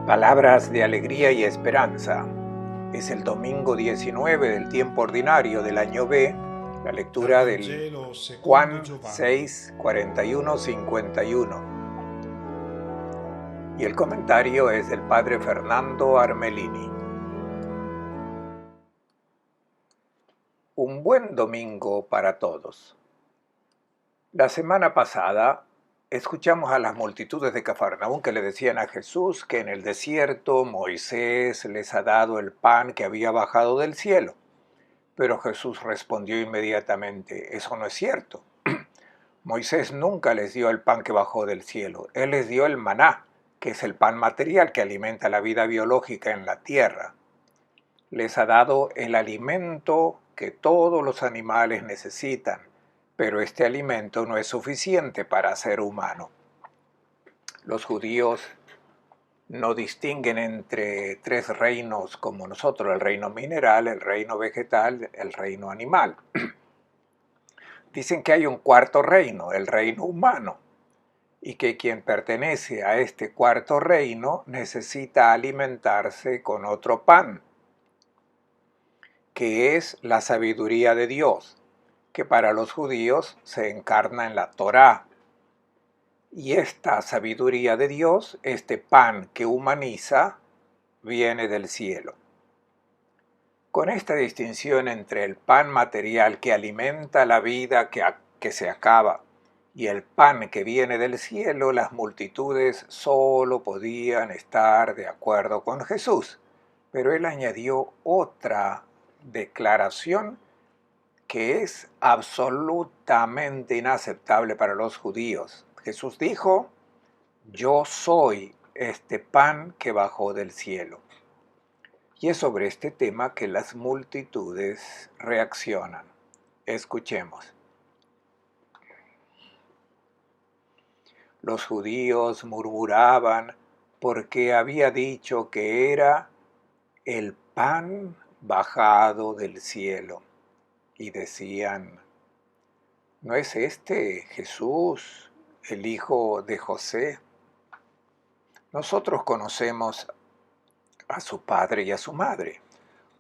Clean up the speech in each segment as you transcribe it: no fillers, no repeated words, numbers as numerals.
Palabras de alegría y esperanza. Es el domingo 19 del tiempo ordinario del año B, la lectura del Juan 6, 41, 51. Y el comentario es del padre Fernando Armelini. Un buen domingo para todos. La semana pasada escuchamos a las multitudes de Cafarnaúm que le decían a Jesús que en el desierto Moisés les ha dado el pan que había bajado del cielo. Pero Jesús respondió inmediatamente: eso no es cierto. Moisés nunca les dio el pan que bajó del cielo. Él les dio el maná, que es el pan material que alimenta la vida biológica en la tierra. Les ha dado el alimento que todos los animales necesitan, pero este alimento no es suficiente para ser humano. Los judíos no distinguen entre tres reinos como nosotros: el reino mineral, el reino vegetal, el reino animal. Dicen que hay un cuarto reino, el reino humano, y que quien pertenece a este cuarto reino necesita alimentarse con otro pan, que es la sabiduría de Dios, que para los judíos se encarna en la Torá. Y esta sabiduría de Dios, este pan que humaniza, viene del cielo. Con esta distinción entre el pan material que alimenta la vida que se acaba y el pan que viene del cielo, las multitudes solo podían estar de acuerdo con Jesús. Pero él añadió otra declaración que es absolutamente inaceptable para los judíos. Jesús dijo: yo soy este pan que bajó del cielo. Y es sobre este tema que las multitudes reaccionan. Escuchemos. Los judíos murmuraban porque había dicho que era el pan bajado del cielo. Y decían: ¿no es este Jesús, el hijo de José? Nosotros conocemos a su padre y a su madre.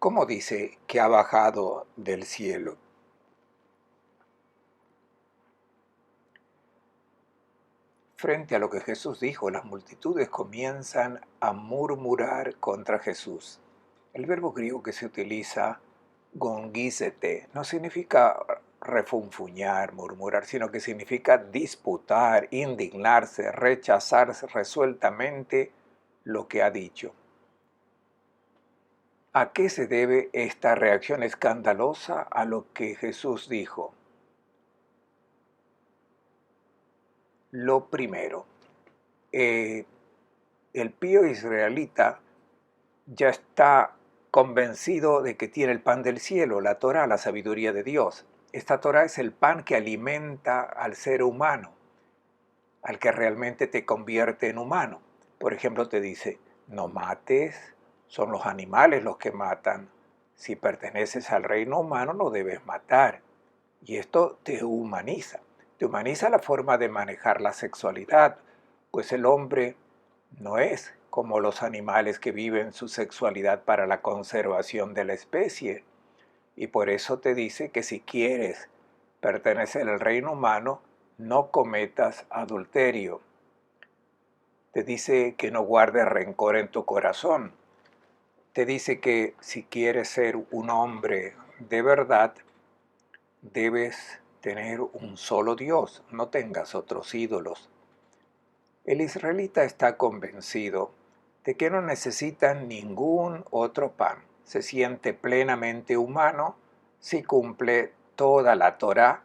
¿Cómo dice que ha bajado del cielo? Frente a lo que Jesús dijo, las multitudes comienzan a murmurar contra Jesús. El verbo griego que se utiliza, gongízete, no significa refunfuñar, murmurar, sino que significa disputar, indignarse, rechazar resueltamente lo que ha dicho. ¿A qué se debe esta reacción escandalosa a lo que Jesús dijo? Lo primero, el pío israelita ya está convencido de que tiene el pan del cielo, la Torá, la sabiduría de Dios. Esta Torá es el pan que alimenta al ser humano, al que realmente te convierte en humano. Por ejemplo, te dice: no mates, son los animales los que matan. Si perteneces al reino humano no debes matar. Y esto te humaniza la forma de manejar la sexualidad, pues el hombre no es como los animales que viven su sexualidad para la conservación de la especie. Y por eso te dice que si quieres pertenecer al reino humano, no cometas adulterio. Te dice que no guardes rencor en tu corazón. Te dice que si quieres ser un hombre de verdad, debes tener un solo Dios, no tengas otros ídolos. El israelita está convencido de que no necesita ningún otro pan. Se siente plenamente humano si cumple toda la Torá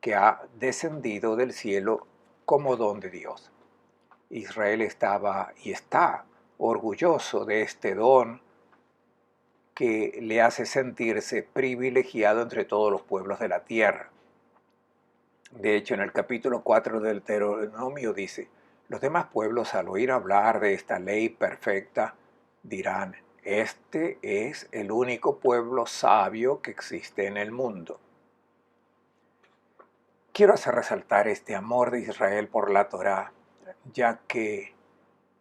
que ha descendido del cielo como don de Dios. Israel estaba y está orgulloso de este don que le hace sentirse privilegiado entre todos los pueblos de la tierra. De hecho, en el capítulo 4 del Deuteronomio dice: los demás pueblos, al oír hablar de esta ley perfecta, dirán: este es el único pueblo sabio que existe en el mundo. Quiero hacer resaltar este amor de Israel por la Torá, ya que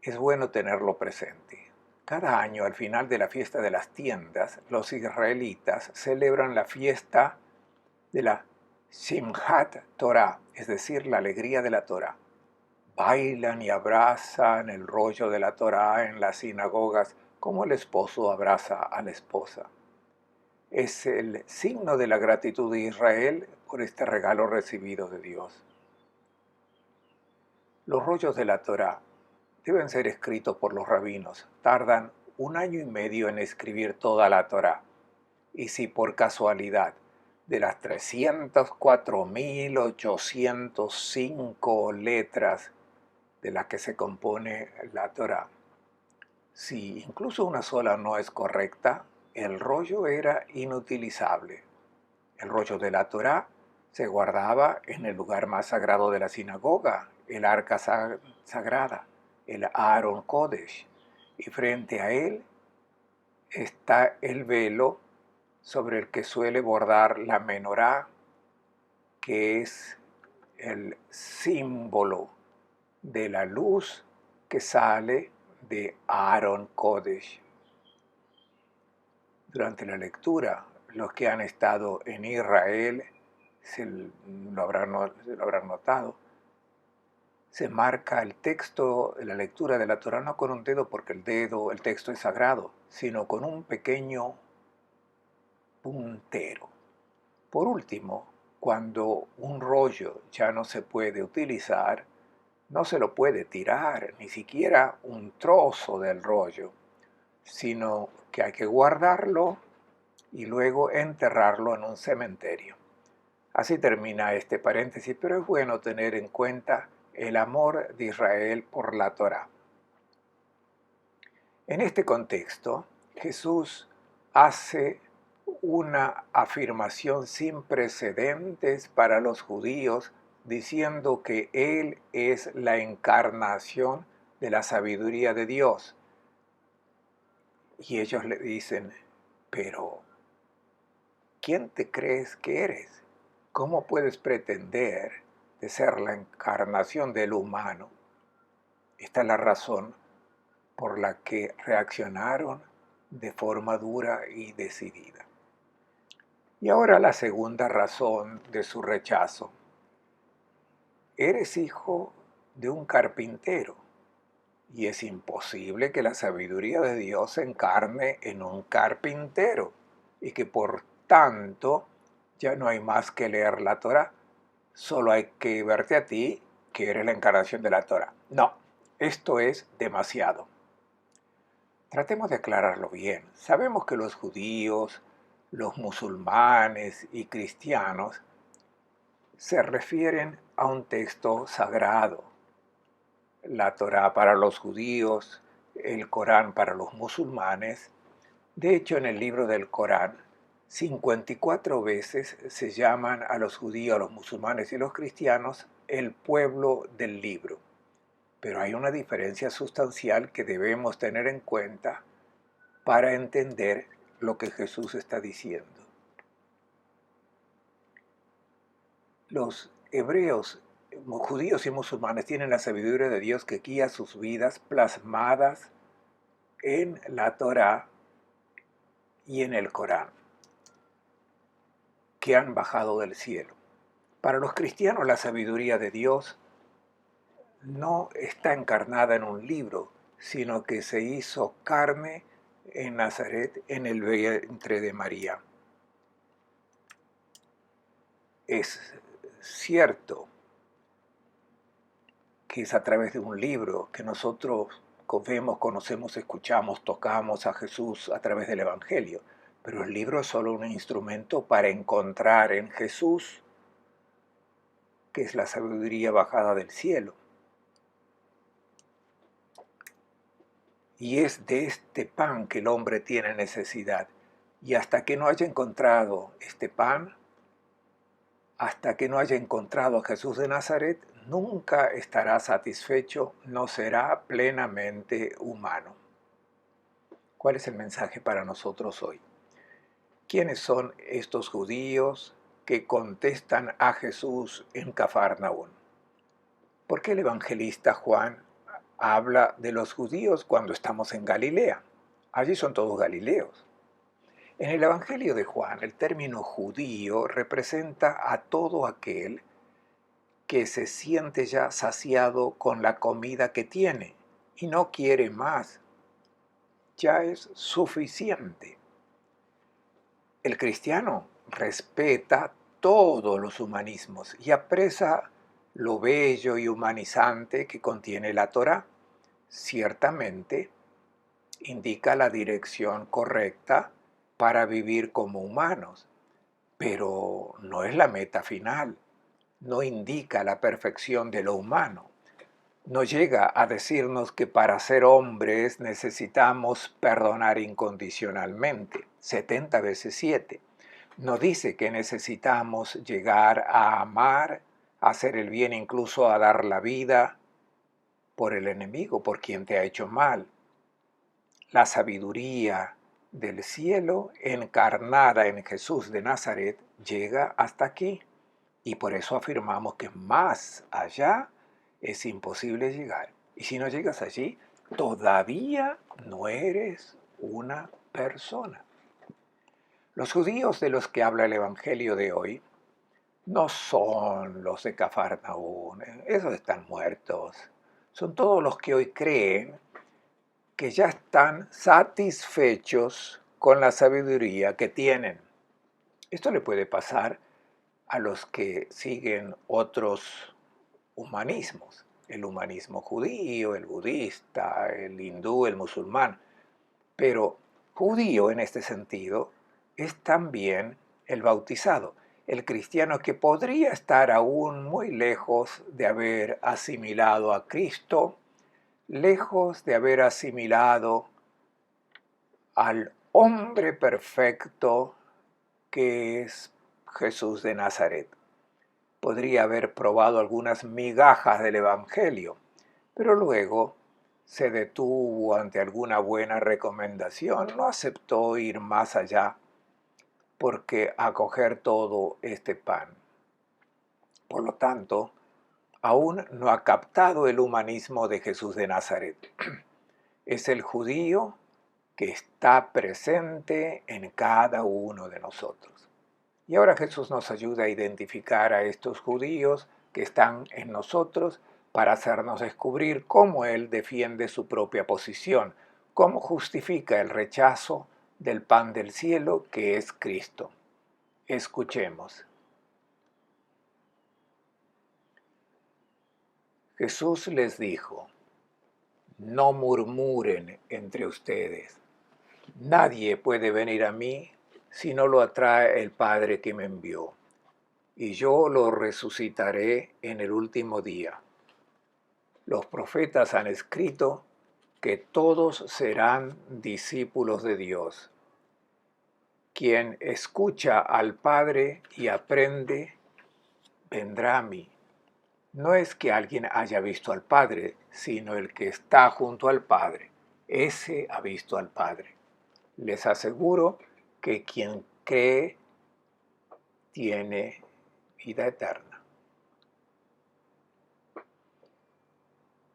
es bueno tenerlo presente. Cada año, al final de la fiesta de las tiendas, los israelitas celebran la fiesta de la Simchat Torah, es decir, la alegría de la Torah. Bailan y abrazan el rollo de la Torah en las sinagogas como el esposo abraza a la esposa. Es el signo de la gratitud de Israel por este regalo recibido de Dios. Los rollos de la Torah deben ser escritos por los rabinos. Tardan 1 año y medio en escribir toda la Torah. Y si por casualidad de las 304.805 letras de las que se compone la Torah, si incluso una sola no es correcta, el rollo era inutilizable. El rollo de la Torá se guardaba en el lugar más sagrado de la sinagoga, el arca sagrada, el Aaron Kodesh, y frente a él está el velo sobre el que suele bordar la menorá, que es el símbolo de la luz que sale de Aaron Kodesh. Durante la lectura, los que han estado en Israel lo habrán notado. Se marca el texto de la lectura de la Torah no con un dedo porque el texto es sagrado, sino con un pequeño puntero. Por último, cuando un rollo ya no se puede utilizar, no se lo puede tirar, ni siquiera un trozo del rollo, sino que hay que guardarlo y luego enterrarlo en un cementerio. Así termina este paréntesis, pero es bueno tener en cuenta el amor de Israel por la Torá. En este contexto, Jesús hace una afirmación sin precedentes para los judíos, diciendo que Él es la encarnación de la sabiduría de Dios. Y ellos le dicen, pero ¿quién te crees que eres? ¿Cómo puedes pretender de ser la encarnación del humano? Esta es la razón por la que reaccionaron de forma dura y decidida. Y ahora la segunda razón de su rechazo. Eres hijo de un carpintero y es imposible que la sabiduría de Dios se encarne en un carpintero y que por tanto ya no hay más que leer la Torah, solo hay que verte a ti que eres la encarnación de la Torah. No, esto es demasiado. Tratemos de aclararlo bien. Sabemos que los judíos, los musulmanes y cristianos se refieren a un texto sagrado. La Torá para los judíos, el Corán para los musulmanes. De hecho, en el libro del Corán, 54 veces se llaman a los judíos, a los musulmanes y los cristianos el pueblo del libro. Pero hay una diferencia sustancial que debemos tener en cuenta para entender lo que Jesús está diciendo. Los hebreos, judíos y musulmanes tienen la sabiduría de Dios que guía sus vidas plasmadas en la Torá y en el Corán, que han bajado del cielo. Para los cristianos la sabiduría de Dios no está encarnada en un libro, sino que se hizo carne en Nazaret, en el vientre de María. Es cierto que es a través de un libro que nosotros vemos, conocemos, escuchamos, tocamos a Jesús a través del Evangelio, pero el libro es solo un instrumento para encontrar en Jesús, que es la sabiduría bajada del cielo. Y es de este pan que el hombre tiene necesidad. Y hasta que no haya encontrado este pan, hasta que no haya encontrado a Jesús de Nazaret, nunca estará satisfecho, no será plenamente humano. ¿Cuál es el mensaje para nosotros hoy? ¿Quiénes son estos judíos que contestan a Jesús en Cafarnaún? ¿Por qué el evangelista Juan habla de los judíos cuando estamos en Galilea. Allí son todos galileos. En el Evangelio de Juan, el término judío representa a todo aquel que se siente ya saciado con la comida que tiene y no quiere más. Ya es suficiente. El cristiano respeta todos los humanismos y aprecia lo bello y humanizante que contiene la Torá. Ciertamente indica la dirección correcta para vivir como humanos, pero no es la meta final, no indica la perfección de lo humano. No llega a decirnos que para ser hombres necesitamos perdonar incondicionalmente, 70 veces 7. No dice que necesitamos llegar a amar, a hacer el bien, incluso a dar la vida por el enemigo, por quien te ha hecho mal. La sabiduría del cielo encarnada en Jesús de Nazaret llega hasta aquí y por eso afirmamos que más allá es imposible llegar. Y si no llegas allí, todavía no eres una persona. Los judíos de los que habla el Evangelio de hoy no son los de Cafarnaún, esos están muertos. Son todos los que hoy creen que ya están satisfechos con la sabiduría que tienen. Esto le puede pasar a los que siguen otros humanismos, el humanismo judío, el budista, el hindú, el musulmán. Pero judío en este sentido es también el bautizado, el cristiano que podría estar aún muy lejos de haber asimilado a Cristo, lejos de haber asimilado al hombre perfecto que es Jesús de Nazaret. Podría haber probado algunas migajas del Evangelio, pero luego se detuvo ante alguna buena recomendación, no aceptó ir más allá porque acoger todo este pan. Por lo tanto, aún no ha captado el humanismo de Jesús de Nazaret. Es el judío que está presente en cada uno de nosotros. Y ahora Jesús nos ayuda a identificar a estos judíos que están en nosotros para hacernos descubrir cómo Él defiende su propia posición, cómo justifica el rechazo del pan del cielo que es Cristo. Escuchemos. Jesús les dijo: no murmuren entre ustedes. Nadie puede venir a mí si no lo atrae el Padre que me envió, y yo lo resucitaré en el último día. Los profetas han escrito que todos serán discípulos de Dios. Quien escucha al Padre y aprende, vendrá a mí. No es que alguien haya visto al Padre, sino el que está junto al Padre. Ese ha visto al Padre. Les aseguro que quien cree tiene vida eterna.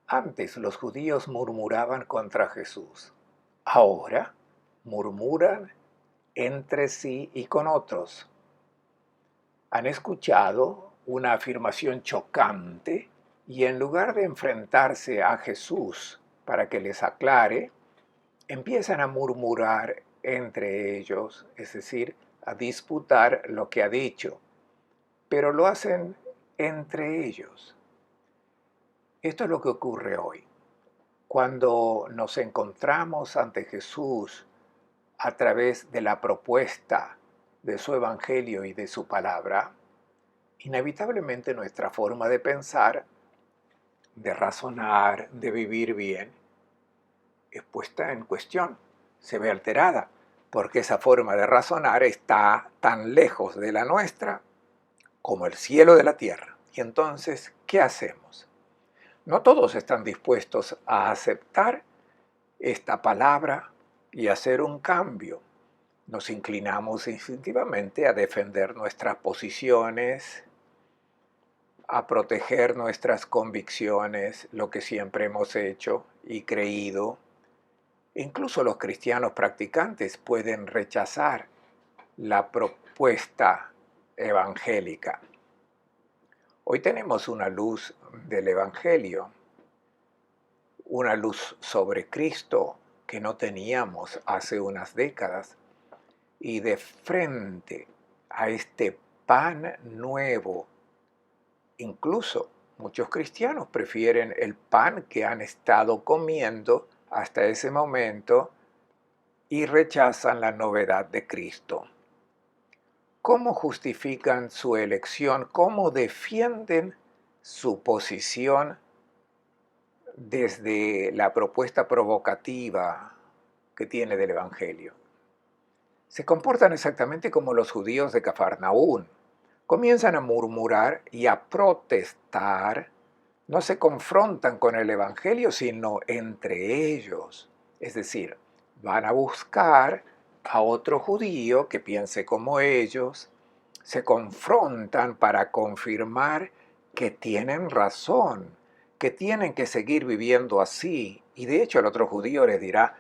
Antes los judíos murmuraban contra Jesús. Ahora murmuran entre sí y con otros. Han escuchado una afirmación chocante y en lugar de enfrentarse a Jesús para que les aclare, empiezan a murmurar entre ellos, es decir, a disputar lo que ha dicho, pero lo hacen entre ellos. Esto es lo que ocurre hoy. Cuando nos encontramos ante Jesús a través de la propuesta de su evangelio y de su palabra, inevitablemente nuestra forma de pensar, de razonar, de vivir bien, es puesta en cuestión, se ve alterada, porque esa forma de razonar está tan lejos de la nuestra como el cielo de la tierra. Y entonces, ¿qué hacemos? No todos están dispuestos a aceptar esta palabra y hacer un cambio. Nos inclinamos instintivamente a defender nuestras posiciones, a proteger nuestras convicciones, lo que siempre hemos hecho y creído. Incluso los cristianos practicantes pueden rechazar la propuesta evangélica. Hoy tenemos una luz del Evangelio, una luz sobre Cristo que no teníamos hace unas décadas, y de frente a este pan nuevo, incluso muchos cristianos prefieren el pan que han estado comiendo hasta ese momento y rechazan la novedad de Cristo. ¿Cómo justifican su elección? ¿Cómo defienden su posición desde la propuesta provocativa que tiene del Evangelio? Se comportan exactamente como los judíos de Cafarnaún. Comienzan a murmurar y a protestar. No se confrontan con el Evangelio, sino entre ellos. Es decir, van a buscar a otro judío que piense como ellos, se confrontan para confirmar que tienen razón, que tienen que seguir viviendo así. Y de hecho el otro judío les dirá: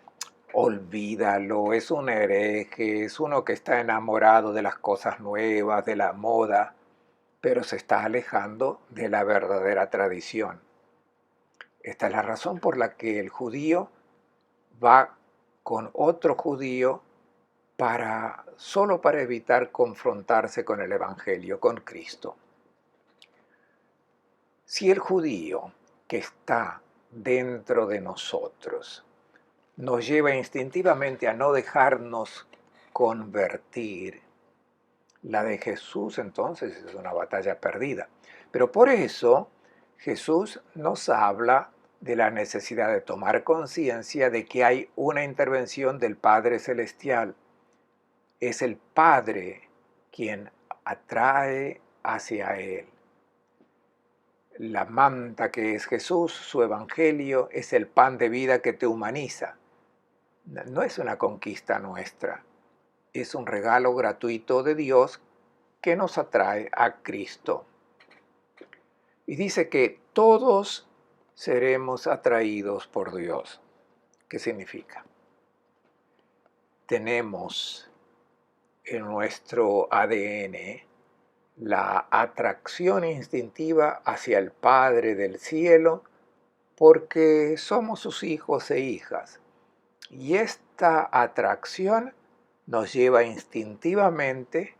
olvídalo, es un hereje, es uno que está enamorado de las cosas nuevas, de la moda, pero se está alejando de la verdadera tradición. Esta es la razón por la que el judío va con otro judío solo para evitar confrontarse con el Evangelio, con Cristo. Si el judío que está dentro de nosotros nos lleva instintivamente a no dejarnos convertir, la de Jesús entonces es una batalla perdida. Pero por eso Jesús nos habla de la necesidad de tomar conciencia de que hay una intervención del Padre Celestial. Es el Padre quien atrae hacia Él. La manta que es Jesús, su Evangelio, es el pan de vida que te humaniza. No es una conquista nuestra, es un regalo gratuito de Dios que nos atrae a Cristo. Y dice que todos seremos atraídos por Dios. ¿Qué significa? Tenemos en nuestro ADN la atracción instintiva hacia el Padre del cielo porque somos sus hijos e hijas. Y esta atracción nos lleva instintivamente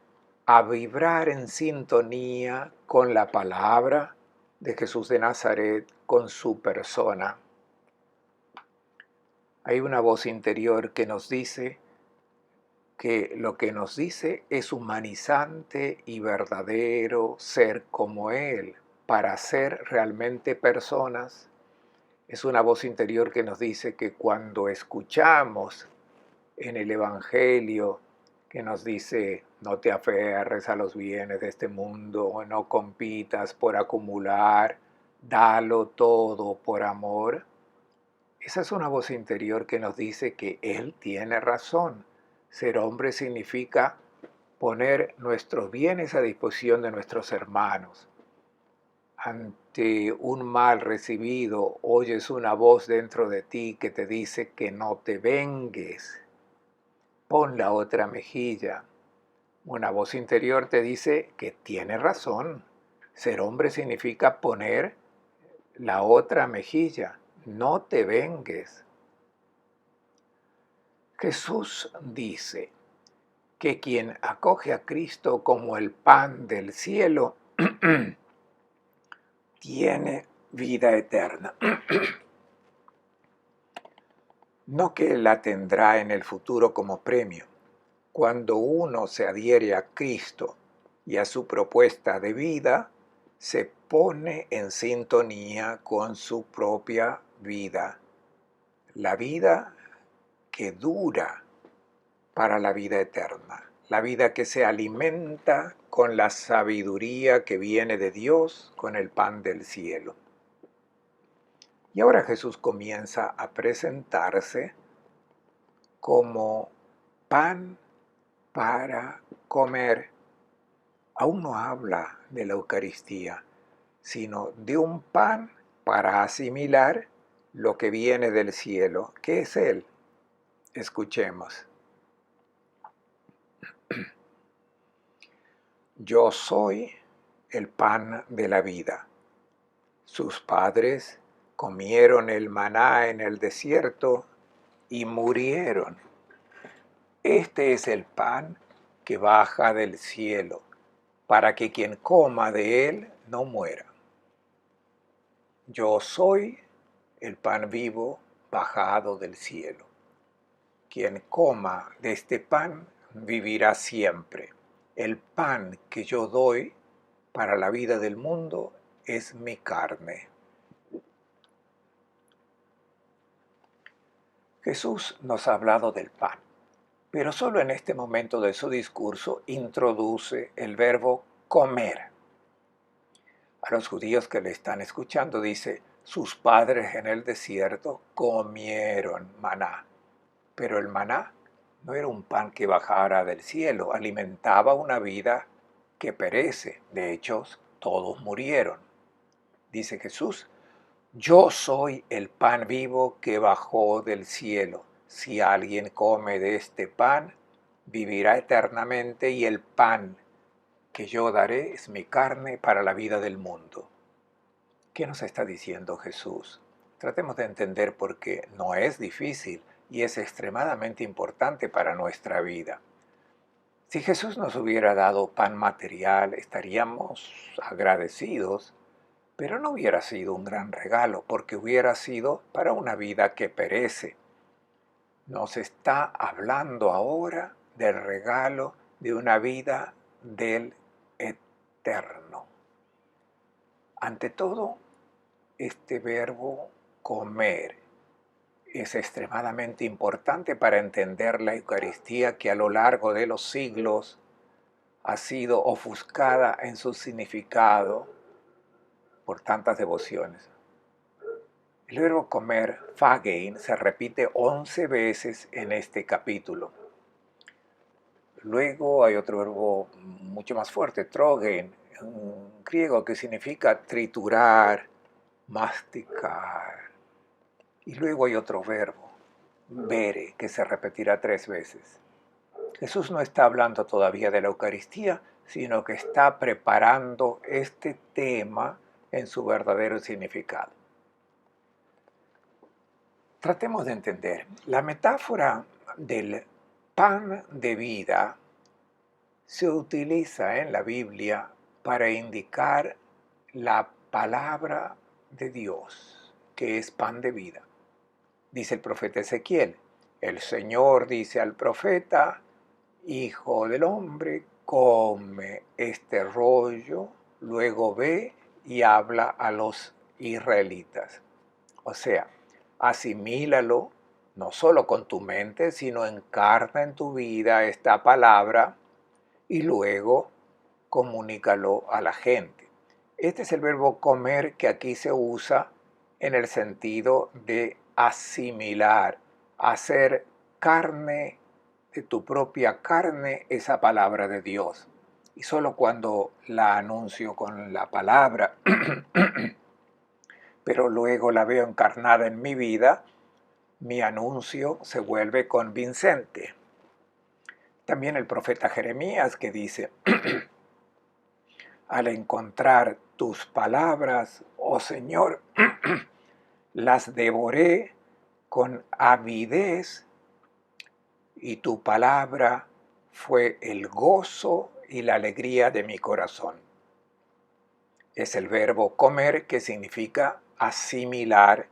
a vibrar en sintonía con la palabra de Jesús de Nazaret, con su persona. Hay una voz interior que nos dice que lo que nos dice es humanizante y verdadero ser como Él, para ser realmente personas. Es una voz interior que nos dice que cuando escuchamos en el Evangelio que nos dice: no te aferres a los bienes de este mundo, no compitas por acumular, dalo todo por amor. Esa es una voz interior que nos dice que Él tiene razón. Ser hombre significa poner nuestros bienes a disposición de nuestros hermanos. Ante un mal recibido, oyes una voz dentro de ti que te dice que no te vengues. Pon la otra mejilla. Una voz interior te dice que tienes razón. Ser hombre significa poner la otra mejilla. No te vengues. Jesús dice que quien acoge a Cristo como el pan del cielo tiene vida eterna. No que la tendrá en el futuro como premio. Cuando uno se adhiere a Cristo y a su propuesta de vida, se pone en sintonía con su propia vida. La vida que dura para la vida eterna. La vida que se alimenta con la sabiduría que viene de Dios, con el pan del cielo. Y ahora Jesús comienza a presentarse como pan para comer. Aún no habla de la Eucaristía, sino de un pan para asimilar lo que viene del cielo. ¿Qué es Él? Escuchemos. Yo soy el pan de la vida. Sus padres comieron el maná en el desierto y murieron. Este es el pan que baja del cielo, para que quien coma de él no muera. Yo soy el pan vivo bajado del cielo. Quien coma de este pan vivirá siempre. El pan que yo doy para la vida del mundo es mi carne. Jesús nos ha hablado del pan, pero solo en este momento de su discurso introduce el verbo comer. A los judíos que le están escuchando dice, sus padres en el desierto comieron maná. Pero el maná no era un pan que bajara del cielo, alimentaba una vida que perece. De hecho, todos murieron. Dice Jesús, yo soy el pan vivo que bajó del cielo. Si alguien come de este pan, vivirá eternamente y el pan que yo daré es mi carne para la vida del mundo. ¿Qué nos está diciendo Jesús? Tratemos de entender porque no es difícil y es extremadamente importante para nuestra vida. Si Jesús nos hubiera dado pan material, estaríamos agradecidos, pero no hubiera sido un gran regalo porque hubiera sido para una vida que perece. Nos está hablando ahora del regalo de una vida del eterno. Ante todo, este verbo comer es extremadamente importante para entender la Eucaristía que a lo largo de los siglos ha sido ofuscada en su significado por tantas devociones. El verbo comer, phagein, se repite 11 veces en este capítulo. Luego hay otro verbo mucho más fuerte, trogein, en griego que significa triturar, masticar. Y luego hay otro verbo, bere, que se repetirá 3 veces. Jesús no está hablando todavía de la Eucaristía, sino que está preparando este tema en su verdadero significado. Tratemos de entender. La metáfora del pan de vida se utiliza en la Biblia para indicar la palabra de Dios, que es pan de vida. Dice el profeta Ezequiel, el Señor dice al profeta, Hijo del hombre, come este rollo, luego ve y habla a los israelitas. O sea, asimílalo no solo con tu mente, sino encarna en tu vida esta palabra y luego comunícalo a la gente. Este es el verbo comer que aquí se usa en el sentido de asimilar, hacer carne de tu propia carne esa palabra de Dios. Y solo cuando la anuncio con la palabra, pero luego la veo encarnada en mi vida, mi anuncio se vuelve convincente. También el profeta Jeremías que dice, al encontrar tus palabras, oh Señor, las devoré con avidez y tu palabra fue el gozo y la alegría de mi corazón. Es el verbo comer que significa asimilar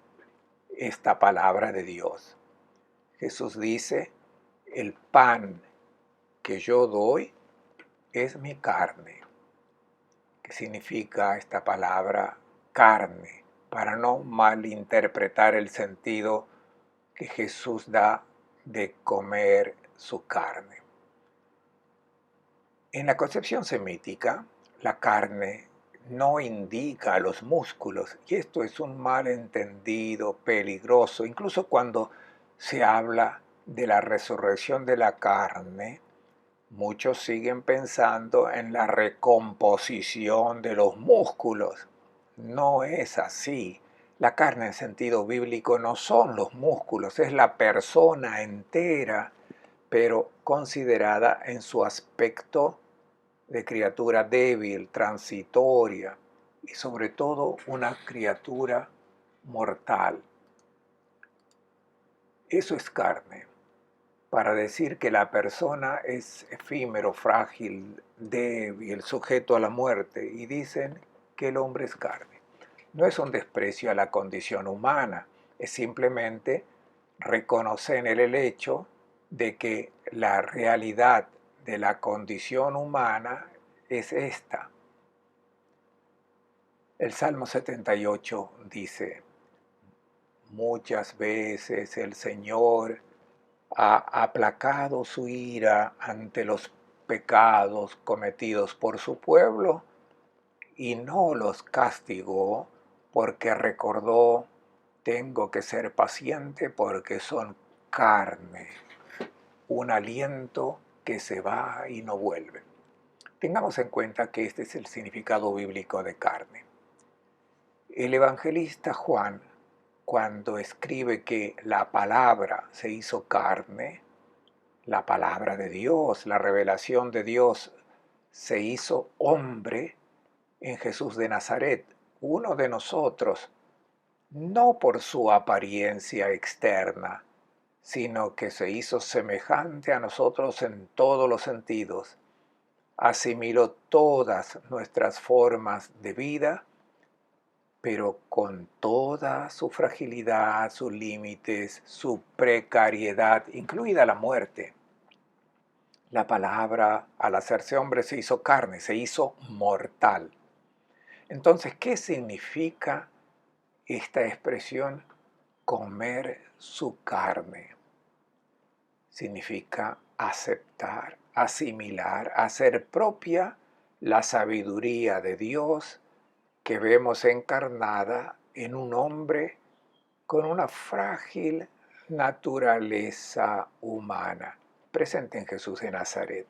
esta palabra de Dios. Jesús dice, el pan que yo doy es mi carne. ¿Qué significa esta palabra carne? Para no malinterpretar el sentido que Jesús da de comer su carne. En la concepción semítica, la carne no indica a los músculos, y esto es un malentendido peligroso. Incluso cuando se habla de la resurrección de la carne, muchos siguen pensando en la recomposición de los músculos. no es así. La carne en sentido bíblico no son los músculos, es la persona entera, pero considerada en su aspecto de criatura débil, transitoria y sobre todo una criatura mortal. Eso es carne, para decir que la persona es efímero, frágil, débil, sujeto a la muerte, y dicen que el hombre es carne. No es un desprecio a la condición humana, es simplemente reconocer el hecho de que la realidad de la condición humana es esta. El Salmo 78 dice: muchas veces el Señor ha aplacado su ira ante los pecados cometidos por su pueblo y no los castigó porque recordó: tengo que ser paciente porque son carne, un aliento que se va y no vuelve. Tengamos en cuenta que este es el significado bíblico de carne. El evangelista Juan, cuando escribe que la palabra se hizo carne, la palabra de Dios, la revelación de Dios se hizo hombre en Jesús de Nazaret, uno de nosotros, no por su apariencia externa, sino que se hizo semejante a nosotros en todos los sentidos. Asimiló todas nuestras formas de vida, pero con toda su fragilidad, sus límites, su precariedad, incluida la muerte. La palabra, al hacerse hombre, se hizo carne, se hizo mortal. Entonces, ¿qué significa esta expresión comer su carne? Significa aceptar, asimilar, hacer propia la sabiduría de Dios que vemos encarnada en un hombre con una frágil naturaleza humana, presente en Jesús de Nazaret.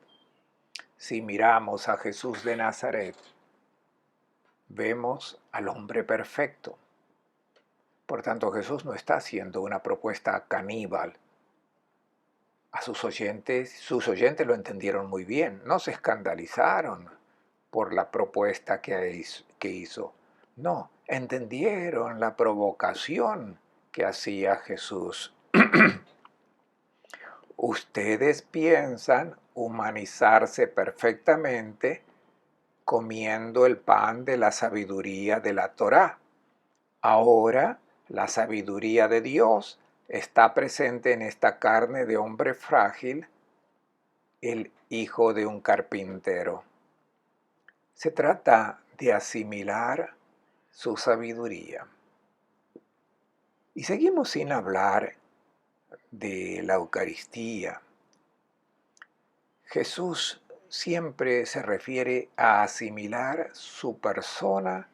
Si miramos a Jesús de Nazaret, vemos al hombre perfecto. Por tanto, Jesús no está haciendo una propuesta caníbal. A sus oyentes lo entendieron muy bien, no se escandalizaron por la propuesta que hizo. No, entendieron la provocación que hacía Jesús. Ustedes piensan humanizarse perfectamente comiendo el pan de la sabiduría de la Torá. Ahora, la sabiduría de Dios está presente en esta carne de hombre frágil, el hijo de un carpintero. Se trata de asimilar su sabiduría. Y seguimos sin hablar de la Eucaristía. Jesús siempre se refiere a asimilar su persona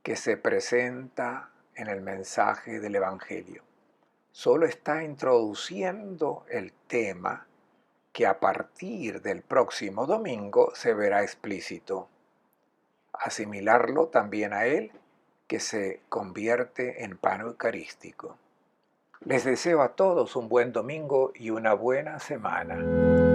que se presenta en el mensaje del Evangelio. Solo está introduciendo el tema que a partir del próximo domingo se verá explícito. Asimilarlo también a Él, que se convierte en pan eucarístico. Les deseo a todos un buen domingo y una buena semana.